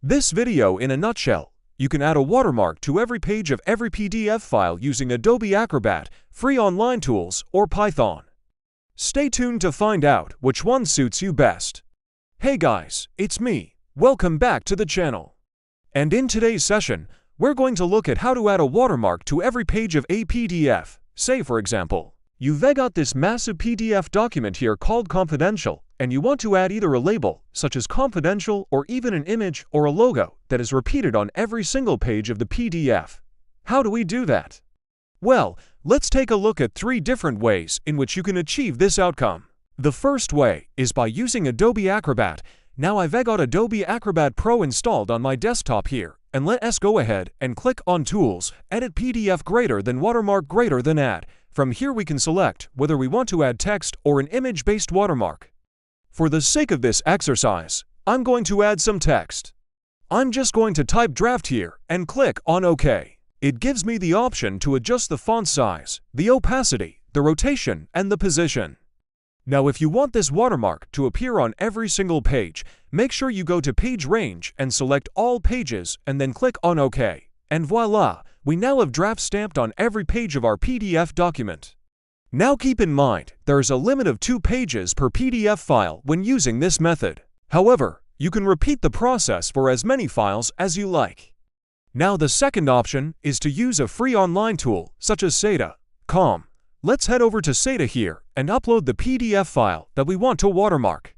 This video in a nutshell: you can add a watermark to every page of every PDF file using Adobe Acrobat, free online tools, or Python. Stay tuned to find out which one suits you best. Hey guys, it's me. Welcome back to the channel. And in today's session, we're going to look at how to add a watermark to every page of a PDF. Say for example, you've got this massive PDF document here called confidential, and you want to add either a label, such as confidential, or even an image or a logo that is repeated on every single page of the PDF. How do we do that? Well, let's take a look at 3 different ways in which you can achieve this outcome. The first way is by using Adobe Acrobat. Now I've got Adobe Acrobat Pro installed on my desktop here, and let's go ahead and click on Tools, Edit PDF greater than Watermark greater than Add. From here we can select whether we want to add text or an image-based watermark. For the sake of this exercise, I'm going to add some text. I'm just going to type draft here and click on OK. It gives me the option to adjust the font size, the opacity, the rotation, and the position. Now if you want this watermark to appear on every single page, make sure you go to Page Range and select All Pages and then click on OK. And voila! We now have draft stamped on every page of our PDF document. Now keep in mind, there is a limit of 2 pages per PDF file when using this method. However, you can repeat the process for as many files as you like. Now the second option is to use a free online tool such as Sejda. Let's head over to Sejda here and upload the PDF file that we want to watermark.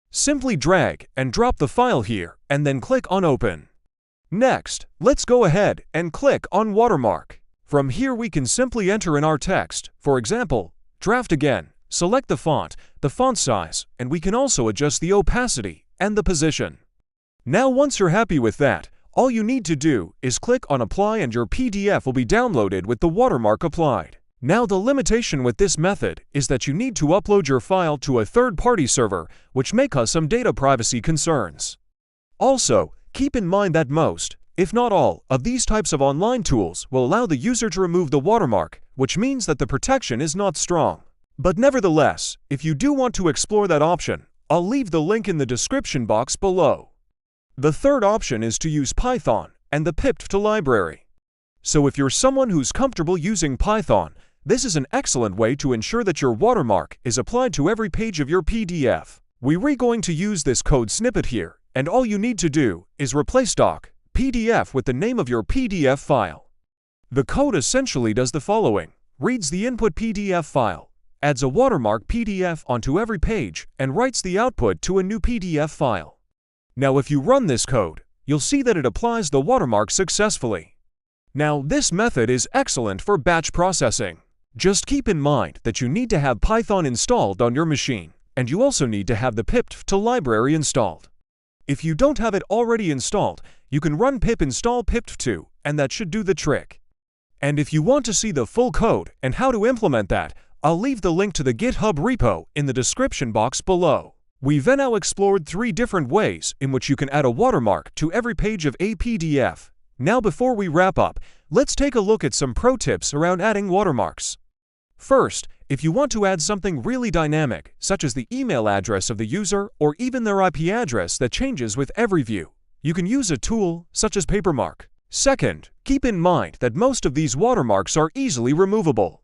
Simply drag and drop the file here and then click on Open. Next, let's go ahead and click on Watermark. From here we can simply enter in our text, for example, draft again, select the font size, and we can also adjust the opacity and the position. Now once you're happy with that, all you need to do is click on Apply and your PDF will be downloaded with the watermark applied. Now the limitation with this method is that you need to upload your file to a third-party server, which may cause some data privacy concerns. Also, keep in mind that most, if not all, of these types of online tools will allow the user to remove the watermark, which means that the protection is not strong. But nevertheless, if you do want to explore that option, I'll leave the link in the description box below. The third option is to use Python and the pipt library. So if you're someone who's comfortable using Python, this is an excellent way to ensure that your watermark is applied to every page of your PDF. We're going to use this code snippet here, and all you need to do is replace doc PDF with the name of your PDF file. The code essentially does the following: reads the input PDF file, adds a watermark PDF onto every page, and writes the output to a new PDF file. Now if you run this code, you'll see that it applies the watermark successfully. Now this method is excellent for batch processing. Just keep in mind that you need to have Python installed on your machine, and you also need to have the pipt library installed. If you don't have it already installed, you can run pip install pipt2, and that should do the trick. And if you want to see the full code and how to implement that, I'll leave the link to the GitHub repo in the description box below. We've now explored 3 different ways in which you can add a watermark to every page of a PDF. Now before we wrap up, let's take a look at some pro tips around adding watermarks. First, if you want to add something really dynamic, such as the email address of the user or even their IP address that changes with every view, you can use a tool such as Papermark. Second, keep in mind that most of these watermarks are easily removable.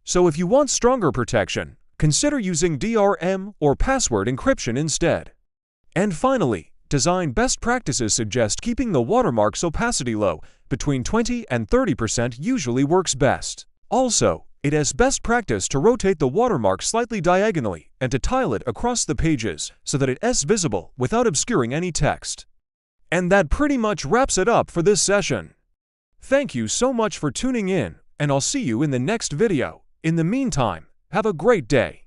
So if you want stronger protection, consider using DRM or password encryption instead. And finally, design best practices suggest keeping the watermark's opacity low, between 20 and 30% usually works best. Also, it is best practice to rotate the watermark slightly diagonally and to tile it across the pages so that it is visible without obscuring any text. And that pretty much wraps it up for this session. Thank you so much for tuning in, and I'll see you in the next video. In the meantime, have a great day.